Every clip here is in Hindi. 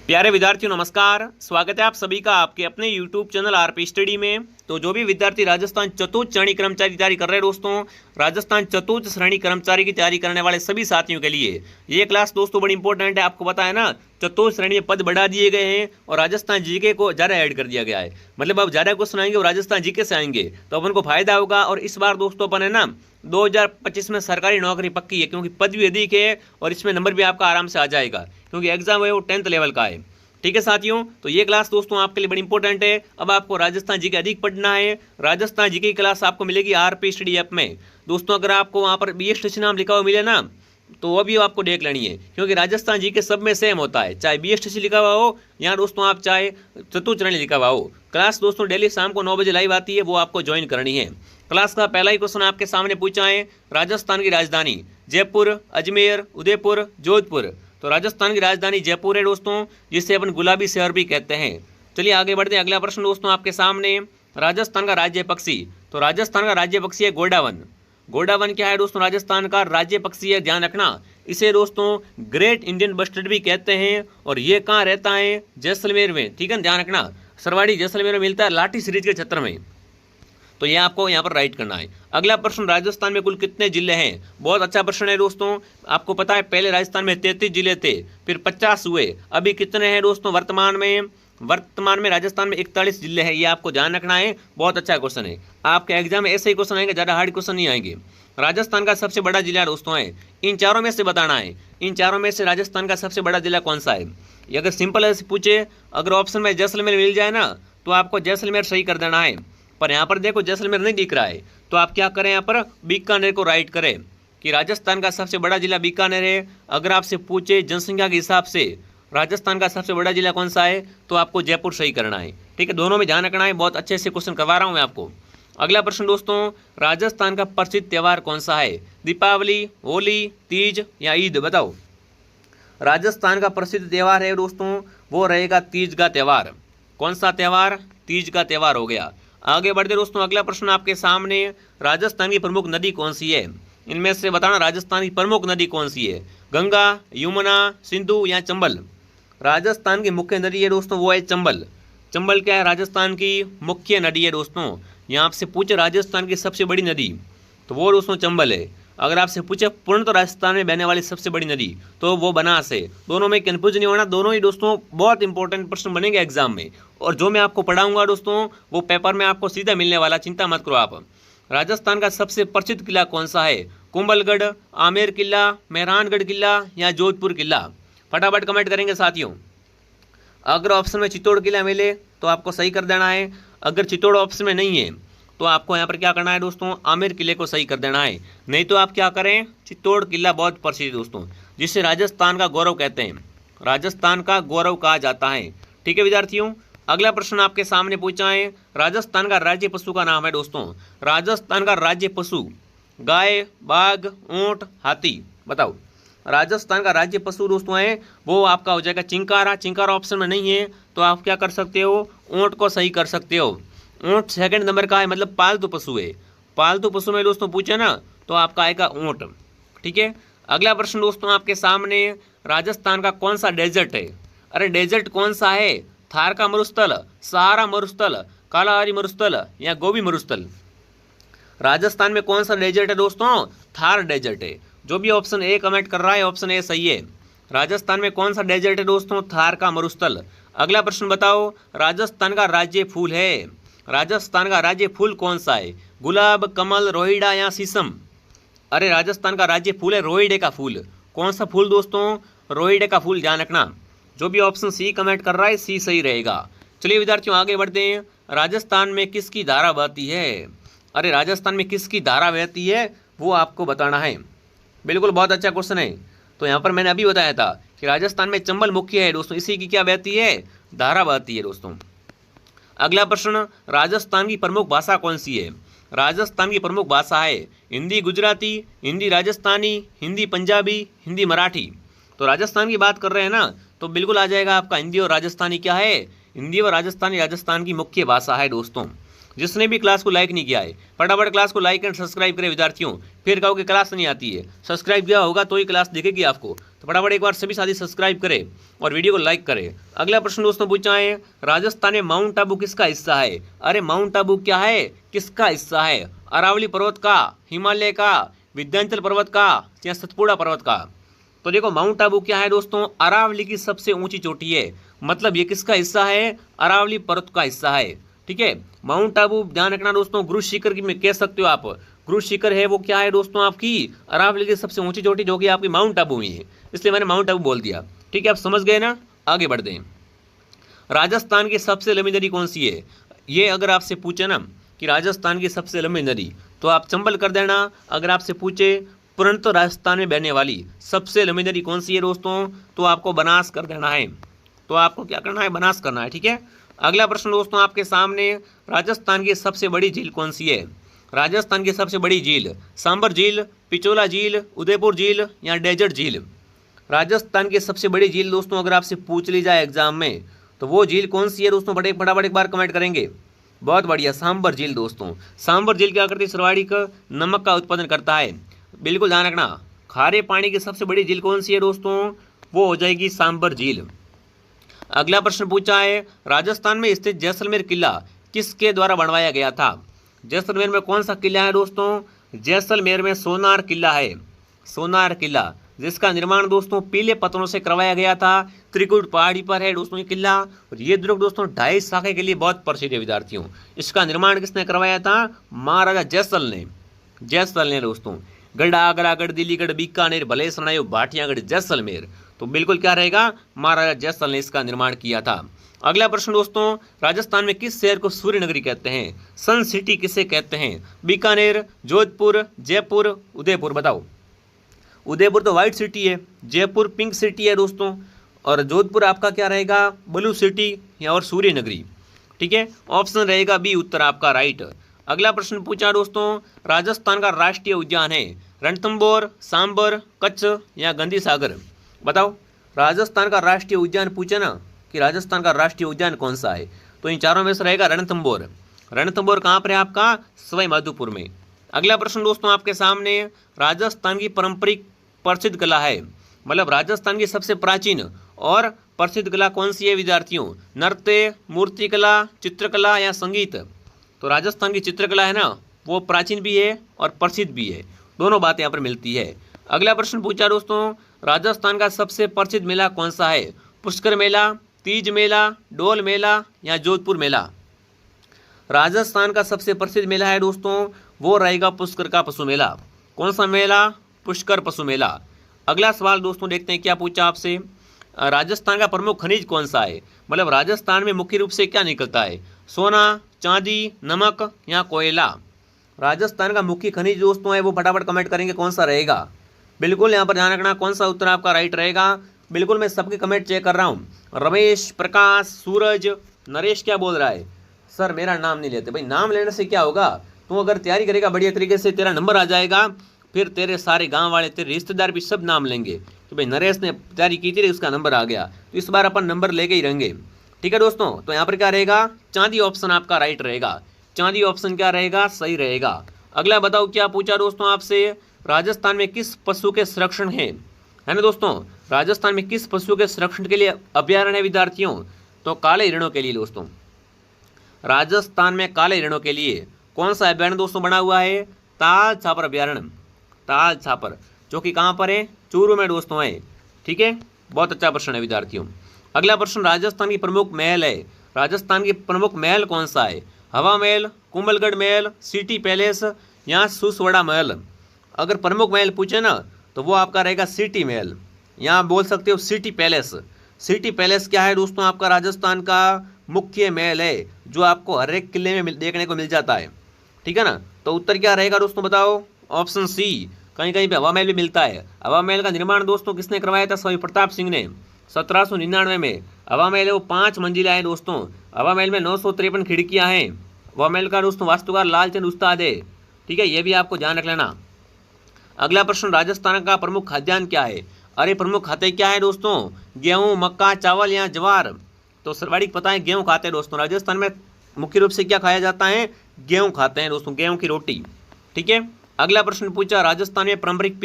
प्यारे विद्यार्थियों नमस्कार। स्वागत है आप सभी का आपके अपने YouTube चैनल आरपी स्टडी में। तो जो भी विद्यार्थी राजस्थान चतुर्थ श्रेणी कर्मचारी की तैयारी कर रहे हैं दोस्तों, राजस्थान चतुर्थ श्रेणी कर्मचारी की तैयारी करने वाले सभी साथियों के लिए ये क्लास दोस्तों बड़ी इंपॉर्टेंट है। आपको पता है ना, चतुर्थ श्रेणी में पद बढ़ा दिए गए हैं और राजस्थान जीके को ज़्यादा ऐड कर दिया गया है। मतलब अब ज़्यादा क्वेश्चन आएंगे और राजस्थान जीके से आएंगे तो अपन को फायदा होगा। और इस बार दोस्तों अपन है ना 2025 में सरकारी नौकरी पक्की है, क्योंकि पद भी अधिक है और इसमें नंबर भी आपका आराम से आ जाएगा, क्योंकि एग्जाम है वो 10th लेवल का है। ठीक है साथियों, तो ये क्लास दोस्तों आपके लिए बड़ी इंपॉर्टेंट है। अब आपको राजस्थान जीके अधिक पढ़ना है। राजस्थान जीके की क्लास आपको मिलेगी आरपी स्टडी ऐप में। दोस्तों अगर आपको वहाँ पर BSTC नाम लिखा हुआ मिले ना, तो वो भी आपको देख लेनी है, क्योंकि राजस्थान जीके सब में सेम होता है, चाहे BSTC लिखा हुआ हो या दोस्तों आप चाहे चतुर्थ श्रेणी लिखा हुआ हो। क्लास दोस्तों डेली शाम को 9 बजे लाइव आती है, वो आपको ज्वाइन करनी है। क्लास का पहला ही क्वेश्चन आपके सामने पूछा है, राजस्थान की राजधानी जयपुर, अजमेर, उदयपुर, जोधपुर। तो राजस्थान की राजधानी जयपुर है दोस्तों, जिसे अपन गुलाबी शहर भी कहते हैं। चलिए आगे बढ़ते हैं। अगला प्रश्न दोस्तों आपके सामने, राजस्थान का राज्य पक्षी। तो राजस्थान का राज्य पक्षी है गोडावन। गोडावन क्या है दोस्तों? राजस्थान का राज्य पक्षी है, ध्यान रखना। इसे दोस्तों ग्रेट इंडियन बस्टर्ड भी कहते हैं। और ये कहाँ रहता है? जैसलमेर में। ठीक है, ध्यान रखना। सरवाड़ी जैसलमेर में मिलता है, लाठी सीरीज के क्षेत्र में। तो ये आपको यहाँ पर राइट करना है। अगला प्रश्न, राजस्थान में कुल कितने जिले हैं? बहुत अच्छा प्रश्न है दोस्तों। आपको पता है पहले राजस्थान में 33 जिले थे, फिर 50 हुए, अभी कितने हैं दोस्तों वर्तमान में राजस्थान में 41 जिले हैं। ये आपको ध्यान रखना है, बहुत अच्छा क्वेश्चन है। आपके एग्जाम में ऐसे ही क्वेश्चन आएंगे, ज़्यादा हार्ड क्वेश्चन नहीं आएंगे। राजस्थान का सबसे बड़ा जिला दोस्तों है, इन चारों में से बताना है, इन चारों में से राजस्थान का सबसे बड़ा जिला कौन सा है? ये अगर सिंपल ऐसे पूछे, अगर ऑप्शन में जैसलमेर मिल जाए ना, तो आपको जैसलमेर सही कर देना है। पर यहाँ पर देखो जैसलमेर नहीं दिख रहा है, तो आप क्या करें, यहाँ पर बीकानेर को राइट करें कि राजस्थान का सबसे बड़ा जिला बीकानेर है। अगर आपसे पूछे जनसंख्या के हिसाब से राजस्थान का सबसे बड़ा जिला कौन सा है, तो आपको जयपुर सही करना है। ठीक है, दोनों में ध्यान रखना है, बहुत अच्छे से क्वेश्चन करवा रहा हूँ मैं आपको। अगला प्रश्न दोस्तों, राजस्थान का प्रसिद्ध त्यौहार कौन सा है? दीपावली, होली, तीज या ईद? बताओ। राजस्थान का प्रसिद्ध त्यौहार है दोस्तों, वो रहेगा तीज का त्यौहार। कौन सा त्यौहार? तीज का त्यौहार हो गया। आगे बढ़ते दोस्तों, अगला प्रश्न आपके सामने, राजस्थान की प्रमुख नदी कौन सी है? इनमें से बताना राजस्थान की प्रमुख नदी कौन सी है? गंगा, यमुना, सिंधु या चंबल? राजस्थान की मुख्य नदी है दोस्तों, वो है चंबल। चंबल क्या है? राजस्थान की मुख्य नदी है दोस्तों। यहाँ आपसे पूछे राजस्थान की सबसे बड़ी नदी, तो वो दोस्तों चंबल है। अगर आपसे पूछे पूर्ण तो राजस्थान में बहने वाली सबसे बड़ी नदी, तो वो बनास है। दोनों में कंफ्यूज नहीं होना, दोनों ही दोस्तों बहुत इंपॉर्टेंट प्रश्न बनेंगे एग्जाम में। और जो मैं आपको पढ़ाऊंगा दोस्तों, वो पेपर में आपको सीधा मिलने वाला, चिंता मत करो आप। राजस्थान का सबसे प्रसिद्ध किला कौन सा है? कुंभलगढ़, आमेर किला, मेहरानगढ़ किला या जोधपुर किला? फटाफट कमेंट करेंगे साथियों। अगर ऑप्शन में चित्तौड़ किला मिले तो आपको सही कर देना है। अगर चित्तौड़ ऑप्शन में नहीं है तो आपको यहाँ पर क्या करना है दोस्तों, आमेर किले को सही कर देना है। नहीं तो आप क्या करें, चित्तौड़ किला बहुत प्रसिद्ध है दोस्तों, जिसे राजस्थान का गौरव कहते हैं, राजस्थान का गौरव कहा जाता है। ठीक है विद्यार्थियों, अगला प्रश्न आपके सामने पूछा है, राजस्थान का राज्य पशु का नाम है दोस्तों। राजस्थान का राज्य पशु गाय, बाघ, ऊंट, हाथी? बताओ। राजस्थान का राज्य पशु दोस्तों है वो आपका हो जाएगा चिंकारा। चिंकारा ऑप्शन में नहीं है तो आप क्या कर सकते हो, ऊंट को सही कर सकते हो। ऊंट सेकंड नंबर का है, मतलब पालतू पशु है। पालतू पशु में दोस्तों पूछे ना, तो आपका आएगा ऊंट। ठीक है, अगला प्रश्न दोस्तों आपके सामने, राजस्थान का कौन सा डेजर्ट है? अरे डेजर्ट कौन सा है? थार का मरुस्थल, सहारा मरुस्थल, कालाहारी मरुस्थल या गोबी मरुस्थल? राजस्थान में कौन सा डेजर्ट है दोस्तों? थार डेजर्ट है। जो भी ऑप्शन ए कमेंट कर रहा है, ऑप्शन ए सही है। राजस्थान में कौन सा डेजर्ट है दोस्तों? थार का मरुस्थल। अगला प्रश्न बताओ, राजस्थान का राज्य फूल है, राजस्थान का राज्य फूल कौन सा है? गुलाब, कमल, रोहिड़ा या शीशम? अरे राजस्थान का राज्य फूल है रोहिड़े का फूल। कौन सा फूल दोस्तों? रोहिड़े का फूल, ध्यान रखना। जो भी ऑप्शन सी कमेंट कर रहा है, सी सही रहेगा। चलिए विद्यार्थियों आगे बढ़ते हैं। राजस्थान में किसकी धारा बहती है? अरे राजस्थान में किसकी धारा बहती है, वो आपको बताना है। बिल्कुल, बहुत अच्छा क्वेश्चन है। तो यहाँ पर मैंने अभी बताया था कि राजस्थान में चंबल मुख्य है दोस्तों, इसी की क्या बहती है? धारा बहती है दोस्तों। अगला प्रश्न, राजस्थान की प्रमुख भाषा कौन सी है? राजस्थान की प्रमुख भाषा है हिंदी गुजराती, हिंदी राजस्थानी, हिंदी पंजाबी, हिंदी मराठी? तो राजस्थान की बात कर रहे हैं ना, तो बिल्कुल आ जाएगा आपका हिंदी और राजस्थानी। क्या है? हिंदी और राजस्थानी राजस्थान की मुख्य भाषा है दोस्तों। जिसने भी क्लास को लाइक नहीं किया है फटाफट क्लास को लाइक एंड सब्सक्राइब करें विद्यार्थियों। फिर कहो कि क्लास नहीं आती है, सब्सक्राइब किया होगा तो ही क्लास दिखेगी आपको। तो फटाफट एक बार सभी साथी सब्सक्राइब करें और वीडियो को लाइक करें। अगला प्रश्न दोस्तों पूछा है, राजस्थान में माउंट आबू किसका हिस्सा है? अरे माउंट आबू क्या है, किसका हिस्सा है? अरावली पर्वत का, हिमालय का, विंध्याचल पर्वत का या सतपुड़ा पर्वत का? तो देखो माउंट आबू क्या है दोस्तों, अरावली की सबसे ऊंची चोटी है। मतलब ये किसका हिस्सा है? अरावली पर्वत का हिस्सा है। ठीक है, माउंट आबू ध्यान रखना दोस्तों, गुरु शिखर की में कह सकते हो आप। गुरु शिखर है वो क्या है दोस्तों, आपकी अरावली की सबसे ऊंची चोटी जो कि आपकी माउंट आबू में है, इसलिए मैंने माउंट आबू बोल दिया। ठीक है, आप समझ गए ना। आगे बढ़ते हैं। राजस्थान की सबसे लंबी नदी कौन सी है? ये अगर आपसे पूछे ना कि राजस्थान की सबसे लंबी नदी, तो आप चंबल कर देना। अगर आपसे पूछे परंतु राजस्थान में बहने वाली सबसे लंबी नदी कौन सी है दोस्तों, तो आपको बनास कर देना है। तो आपको क्या करना है? बनास करना है। ठीक है, अगला प्रश्न दोस्तों आपके सामने, राजस्थान की सबसे बड़ी झील कौन सी है? राजस्थान की सबसे बड़ी झील सांबर झील, पिचोला झील, उदयपुर झील या डेजर्ट झील? राजस्थान की सबसे बड़ी झील दोस्तों अगर आपसे पूछ ली जाए एग्जाम में, तो वो झील कौन सी है दोस्तों? फटाफट एक बार कमेंट करेंगे। बहुत बढ़िया, सांबर झील दोस्तों। सांबर झील क्या करती है? सर्वाधिक नमक का उत्पादन करता है। बिल्कुल ध्यान रखना, खारे पानी की सबसे बड़ी झील कौन सी है दोस्तों? वो हो जाएगी सांबर झील। अगला प्रश्न पूछा है, राजस्थान में स्थित जैसलमेर किला किसके द्वारा बनवाया गया था? जैसलमेर में कौन सा किला है दोस्तों? जैसलमेर में सोनार किला है। सोनार किला, जिसका निर्माण दोस्तों पीले पत्थरों से करवाया गया था। त्रिकुट पहाड़ी पर है दोस्तों ये किला, और ये दुर्ग दोस्तों 2.5 शाखे के लिए बहुत प्रसिद्ध है विद्यार्थियों। इसका निर्माण किसने करवाया था? महाराजा जैसल ने। जैसल ने दोस्तों। गढ़ आगरा, गढ़ दिल्ली, गढ़ बीकानेर, भले सनायो, भाटियागढ़, जैसलमेर। तो बिल्कुल क्या रहेगा? महाराजा जैसल ने इसका निर्माण किया था। अगला प्रश्न दोस्तों, राजस्थान में किस शहर को सूर्य नगरी कहते हैं? सन सिटी किसे कहते हैं? बीकानेर, जोधपुर, जयपुर, उदयपुर? बताओ। उदयपुर तो व्हाइट सिटी है, जयपुर पिंक सिटी है दोस्तों, और जोधपुर आपका क्या रहेगा? ब्लू सिटी या और सूर्य नगरी। ठीक है, ऑप्शन रहेगा बी उत्तर आपका राइट। अगला प्रश्न पूछा दोस्तों, राजस्थान का राष्ट्रीय उद्यान है रणथंभौर, सांबर, कच्छ या गंदी सागर? बताओ, राजस्थान का राष्ट्रीय उद्यान पूछे ना कि राजस्थान का राष्ट्रीय उद्यान कौन सा है, तो इन चारों में से रहेगा रणथंभौर। रणथंभौर कहाँ पर है आपका? सवाई माधोपुर में। अगला प्रश्न दोस्तों आपके सामने, राजस्थान की पारंपरिक प्रसिद्ध कला है, मतलब राजस्थान की सबसे प्राचीन और प्रसिद्ध कला कौन सी है विद्यार्थियों? नृत्य, मूर्तिकला, चित्रकला या संगीत? तो राजस्थान की चित्रकला है ना, वो प्राचीन भी है और प्रसिद्ध भी है, दोनों बातें यहाँ पर मिलती है। अगला प्रश्न पूछा दोस्तों, राजस्थान का सबसे प्रसिद्ध मेला कौन सा है? पुष्कर मेला, तीज मेला, डोल मेला या जोधपुर मेला? राजस्थान का सबसे प्रसिद्ध मेला है दोस्तों, वो रहेगा पुष्कर का पशु मेला। कौन सा मेला? पुष्कर पशु मेला। अगला सवाल दोस्तों देखते हैं क्या पूछा आपसे, राजस्थान का प्रमुख खनिज कौन सा है? मतलब राजस्थान में मुख्य रूप से क्या निकलता है? सोना, चांदी, नमक या कोयला? राजस्थान का मुख्य खनिज दोस्तों है वो फटाफट कमेंट करेंगे कौन सा रहेगा। बिल्कुल यहाँ पर ध्यान रखना कौन सा उत्तर आपका राइट रहेगा। बिल्कुल मैं सबके कमेंट चेक कर रहा हूँ। रमेश, प्रकाश, सूरज, नरेश क्या बोल रहा है? सर मेरा नाम नहीं लेते। भाई नाम लेने से क्या होगा? तू अगर तैयारी करेगा बढ़िया तरीके से तेरा नंबर आ जाएगा, फिर तेरे सारे गांव वाले, तेरे रिश्तेदार भी सब नाम लेंगे कि भाई नरेश ने तैयारी की थी, उसका नंबर आ गया। तो इस बार अपन नंबर लेके ही रहेंगे। ठीक है दोस्तों, तो यहाँ पर क्या रहेगा? चांदी ऑप्शन आपका राइट रहेगा। चांदी ऑप्शन क्या रहेगा? सही रहेगा। अगला बताओ क्या पूछा दोस्तों आपसे, राजस्थान में किस पशु के संरक्षण है ना दोस्तों? राजस्थान में किस पशु के संरक्षण के लिए अभ्यारण्य है विद्यार्थियों? तो काले हिरणों के लिए दोस्तों। राजस्थान में काले हिरणों के लिए कौन सा अभ्यारण्य दोस्तों बना हुआ है? ताल छापर अभ्यारण्य। ताल छापर जो कि कहाँ पर है? चूरू में दोस्तों है। ठीक है, बहुत अच्छा प्रश्न है विद्यार्थियों। अगला प्रश्न, राजस्थान की प्रमुख महल है। राजस्थान की प्रमुख महल कौन सा है? हवा महल, कुंभलगढ़ महल, सिटी पैलेस या सुसवड़ा महल? अगर प्रमुख महल पूछे ना तो वो आपका रहेगा सिटी महल, यहाँ बोल सकते हो सिटी पैलेस। सिटी पैलेस क्या है दोस्तों? आपका राजस्थान का मुख्य महल है जो आपको हर एक किले में देखने को मिल जाता है। ठीक है ना, तो उत्तर क्या रहेगा दोस्तों बताओ? ऑप्शन सी, कहीं कहीं पे हवा महल भी मिलता है। हवा महल का निर्माण दोस्तों किसने करवाया था? स्वामी प्रताप सिंह ने 1799 में। हवा महल है वो 5 मंजिला है दोस्तों। हवा महल में 953 खिड़कियां हैं। हवा महल का दोस्तों वास्तुकार लालचंद उस्ताद है। ठीक है, ये भी आपको ध्यान रख लेना। अगला प्रश्न, राजस्थान का प्रमुख खाद्यान्न क्या है? अरे प्रमुख खाते क्या है दोस्तों? गेहूं, मक्का, चावल या ज्वार? तो सर्वाधिक पता है गेहूं खाते हैं दोस्तों। राजस्थान में मुख्य रूप से क्या खाया जाता है, गेहूं खाते हैं दोस्तों, गेहूं की रोटी। ठीक है, अगला प्रश्न पूछा, राजस्थान में पारंपरिक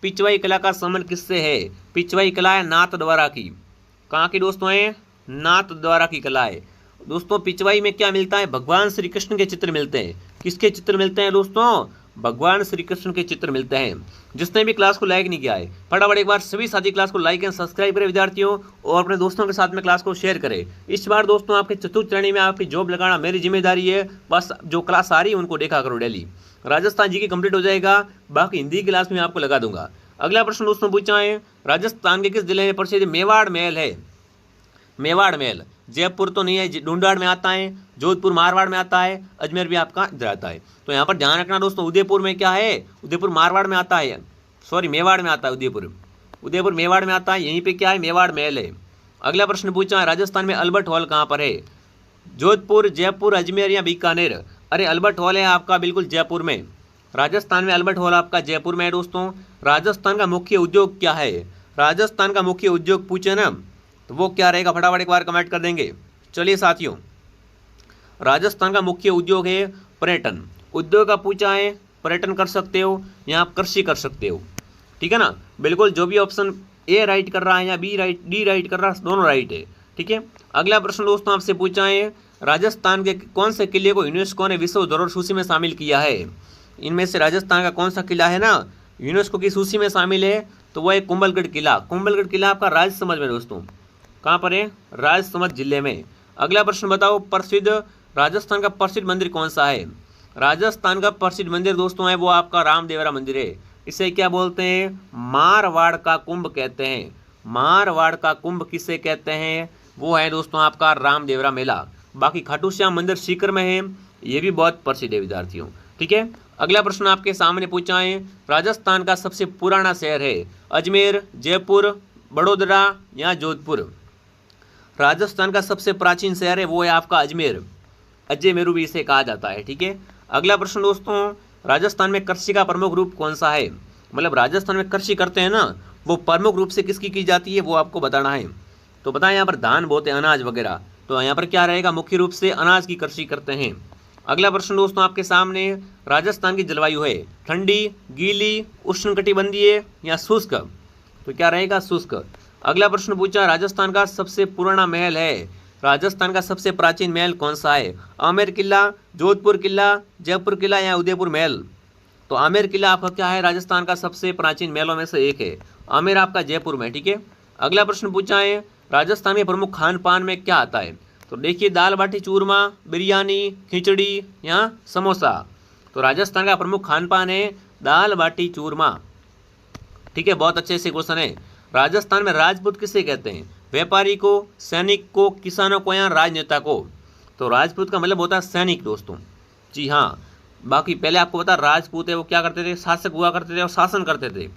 पिचवाई कला का संबंध किससे है? पिचवाई कला है नाथ द्वारा की। कहाँ की दोस्तों है? नाथ द्वारा की कला है दोस्तों। पिचवाई में क्या मिलता है? भगवान श्री कृष्ण के चित्र मिलते हैं। किसके चित्र मिलते हैं दोस्तों? भगवान श्री कृष्ण के चित्र मिलते हैं। जिसने भी क्लास को लाइक नहीं किया है, फटाफट एक बार सभी साथी क्लास को लाइक एंड सब्सक्राइब करें विद्यार्थियों, और अपने दोस्तों के साथ में क्लास को शेयर करें। इस बार दोस्तों आपके चतुर्थ श्रेणी में आपकी जॉब लगाना मेरी जिम्मेदारी है। बस जो क्लास आ रही है उनको देखा करो डेली। राजस्थान जी की कंप्लीट हो जाएगा, बाकी हिंदी की क्लास में आपको लगा दूंगा। अगला प्रश्न दोस्तों पूछा है, राजस्थान के किस जिले में प्रसिद्ध मेवाड़ महल है? मेवाड़ महल जयपुर तो नहीं है, ढूंढाड़ में आता है, जोधपुर मारवाड़ में आता है, अजमेर भी आपका इधर आता है। तो यहाँ पर ध्यान रखना दोस्तों, उदयपुर में क्या है? उदयपुर मारवाड़ में आता है, सॉरी मेवाड़ में आता है। उदयपुर मेवाड़ में आता है। यहीं पे क्या है? मेवाड़ महल है। अगला प्रश्न पूछा है, राजस्थान में अल्बर्ट हॉल कहाँ पर है? जोधपुर, जयपुर, अजमेर या बीकानेर? अरे अल्बर्ट हॉल है आपका बिल्कुल जयपुर में। राजस्थान में अल्बर्ट हॉल आपका जयपुर में है दोस्तों। राजस्थान का मुख्य उद्योग क्या है? राजस्थान का मुख्य उद्योग पूछे ना तो वो क्या रहेगा? फटाफट एक बार कमेंट कर देंगे। चलिए साथियों, राजस्थान का मुख्य उद्योग है पर्यटन। उद्योग का पूछा है, पर्यटन कर सकते हो या आप कृषि कर सकते हो। ठीक है ना, बिल्कुल जो भी ऑप्शन ए राइट कर रहा है या बी राइट, डी राइट कर रहा है, दोनों राइट है। ठीक है, अगला प्रश्न दोस्तों आपसे पूछा है, राजस्थान के कौन से किले को यूनेस्को ने विश्व धरोहर सूची में शामिल किया है? इनमें से राजस्थान का कौन सा किला है ना यूनेस्को की सूची में शामिल है? तो वह है कुंभलगढ़ किला। कुंभलगढ़ किला आपका राजसमंद में दोस्तों। कहाँ पर है? राजसमंद जिले में। अगला प्रश्न बताओ, प्रसिद्ध राजस्थान का प्रसिद्ध मंदिर कौन सा है? राजस्थान का प्रसिद्ध मंदिर दोस्तों है वो आपका रामदेवरा मंदिर है। इसे क्या बोलते हैं? मारवाड़ का कुंभ कहते हैं। मारवाड़ का कुंभ किसे कहते हैं? वो है दोस्तों आपका रामदेवरा मेला। बाकी खाटू श्याम मंदिर सीकर में है, ये भी बहुत प्रसिद्ध है विद्यार्थियों। ठीक है, अगला प्रश्न आपके सामने पूछा है, राजस्थान का सबसे पुराना शहर है अजमेर, जयपुर, बड़ोदरा या जोधपुर? राजस्थान का सबसे प्राचीन शहर है वो है आपका अजमेर। अजमेरू भी इसे कहा जाता है। ठीक है, अगला प्रश्न दोस्तों, राजस्थान में कृषि का प्रमुख रूप कौन सा है? मतलब राजस्थान में कृषि करते हैं ना, वो प्रमुख रूप से किसकी की जाती है वो आपको बताना है। तो बताएं, यहाँ पर धान बोते अनाज वगैरह, तो यहाँ पर क्या रहेगा? मुख्य रूप से अनाज की कृषि करते हैं। अगला प्रश्न दोस्तों आपके सामने, राजस्थान की जलवायु है ठंडी, गीली, उष्णकटिबंधीय या शुष्क? तो क्या रहेगा? शुष्क। अगला प्रश्न पूछा, राजस्थान का सबसे पुराना महल है, राजस्थान का सबसे प्राचीन महल कौन सा है? आमेर किला, जोधपुर किला, जयपुर किला या उदयपुर महल? तो आमेर किला आपका क्या है? राजस्थान का सबसे प्राचीन महलों में से एक है। आमेर आपका जयपुर में। ठीक है, अगला प्रश्न पूछा है, राजस्थान के प्रमुख खान पान में क्या आता है? तो देखिए, दाल बाटी चूरमा, बिरयानी, खिचड़ी या समोसा? तो राजस्थान का प्रमुख खान पान है दाल बाटी चूरमा। ठीक है, बहुत अच्छे से क्वेश्चन है। राजस्थान में राजपूत किसे कहते हैं? व्यापारी को, सैनिक को, किसानों को या राजनेता को? तो राजपूत का मतलब होता है सैनिक दोस्तों। जी हाँ, बाकी पहले आपको पता राजपूत है वो क्या करते थे? शासक हुआ करते थे और शासन करते थे।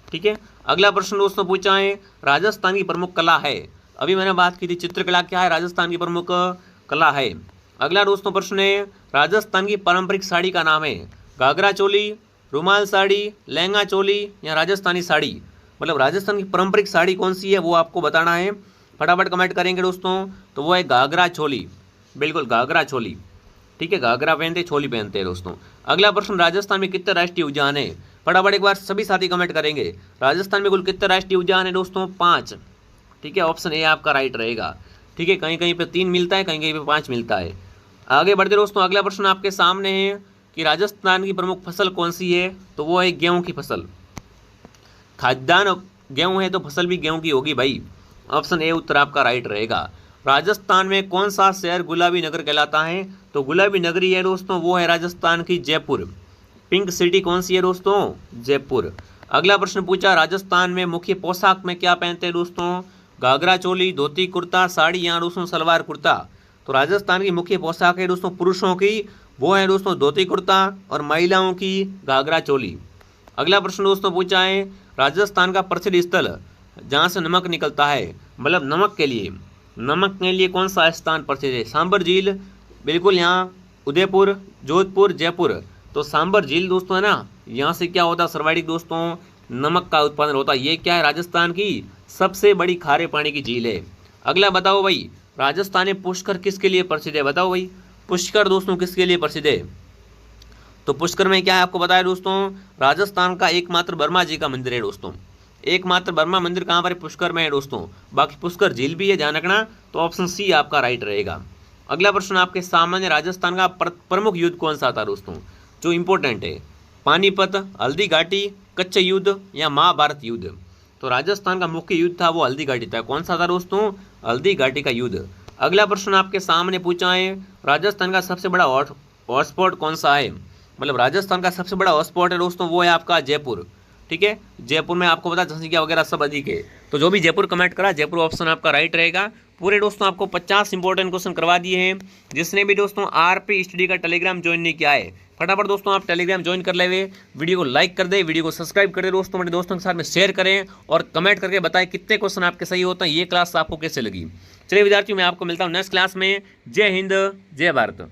ठीक है, अगला प्रश्न दोस्तों पूछा है, राजस्थान की प्रमुख कला है? अभी मैंने बात की थी चित्रकला क्या है? राजस्थान की प्रमुख कला है। अगला दोस्तों प्रश्न है, राजस्थान की पारंपरिक साड़ी का नाम है? घाघरा चोली, रुमाल साड़ी, लहंगा चोली या राजस्थानी साड़ी? मतलब राजस्थान की पारंपरिक साड़ी कौन सी है वो आपको बताना है। फटाफट कमेंट करेंगे दोस्तों। तो वो है घाघरा चोली, बिल्कुल घाघरा चोली। ठीक है, घाघरा पहनते, चोली पहनते हैं दोस्तों। अगला प्रश्न, राजस्थान में कितने राष्ट्रीय उद्यान है? फटाफट एक बार सभी साथी कमेंट करेंगे। राजस्थान में कुल कितने राष्ट्रीय उद्यान है दोस्तों? 5। ठीक है, ऑप्शन ए आपका राइट रहेगा। ठीक है, कहीं कहीं पे 3 मिलता है, कहीं कहीं पे 5 मिलता है। आगे बढ़ते दोस्तों, अगला प्रश्न आपके सामने है कि राजस्थान की प्रमुख फसल कौन सी है? तो वो है गेहूं की फसल। खाद्यान्न गेहूं है तो फसल भी गेहूं की होगी भाई। ऑप्शन ए उत्तर आपका राइट रहेगा। राजस्थान में कौन सा शहर गुलाबी नगर कहलाता है? तो गुलाबी नगरी है दोस्तों वो है राजस्थान की जयपुर। पिंक सिटी कौन सी है दोस्तों? जयपुर। अगला प्रश्न पूछा, राजस्थान में मुख्य पोशाक में क्या पहनते हैं दोस्तों? घाघरा चोली, धोती कुर्ता, साड़ी या दोस्तों सलवार कुर्ता? तो राजस्थान की मुख्य पोशाक है दोस्तों पुरुषों की, वो है दोस्तों धोती कुर्ता, और महिलाओं की घाघरा चोली। अगला प्रश्न दोस्तों पूछा है, राजस्थान का प्रसिद्ध स्थल जहाँ से नमक निकलता है, मतलब नमक के लिए कौन सा स्थान प्रसिद्ध है? सांबर झील, बिल्कुल यहाँ उदयपुर, जोधपुर, जयपुर? तो सांबर झील दोस्तों है ना, यहाँ से क्या होता है सर्वाधिक दोस्तों नमक का उत्पादन होता है। ये क्या है? राजस्थान की सबसे बड़ी खारे पानी की झील है। अगला बताओ भाई, राजस्थान में पुष्कर किसके लिए प्रसिद्ध है? बताओ भाई, पुष्कर दोस्तों किसके लिए प्रसिद्ध है? तो पुष्कर में क्या है आपको बताया दोस्तों, राजस्थान का एकमात्र वर्मा जी का मंदिर है दोस्तों। एकमात्र वर्मा मंदिर कहाँ पर है? पुष्कर में है दोस्तों। बाकी पुष्कर झील भी है, ध्यान रखना। तो ऑप्शन सी आपका राइट रहेगा। अगला प्रश्न आपके सामान्य, राजस्थान का प्रमुख युद्ध कौन सा था दोस्तों, जो इंपॉर्टेंट है? पानीपत, हल्दी घाटी, कच्छ युद्ध या महाभारत युद्ध? तो राजस्थान का मुख्य युद्ध था वो हल्दी घाटी था। कौन सा था दोस्तों? हल्दी घाटी का युद्ध। अगला प्रश्न आपके सामने पूछा है, राजस्थान का सबसे बड़ा हॉटस्पॉट कौन सा है? मतलब राजस्थान का सबसे बड़ा हॉटस्पॉट है दोस्तों वो है आपका जयपुर। ठीक है, जयपुर में आपको पता जनसंख्या वगैरह सब अधिक है। तो जो भी जयपुर कमेंट करा, जयपुर ऑप्शन आपका राइट रहेगा। पूरे दोस्तों आपको 50 इंपॉर्टेंट क्वेश्चन करवा दिए हैं। जिसने भी दोस्तों आरपी स्टडी का टेलीग्राम ज्वाइन नहीं किया है, फटाफट दोस्तों आप टेलीग्राम ज्वाइन कर ले हुए, वीडियो को लाइक कर दे, वीडियो को सब्सक्राइब कर दे दोस्तों, अपने दोस्तों के साथ में शेयर करें और कमेंट करके बताएं कितने क्वेश्चन आपके सही होते हैं, ये क्लास आपको कैसे लगी। चलिए विद्यार्थियों, मैं आपको मिलता हूँ नेक्स्ट क्लास में। जय हिंद, जय भारत।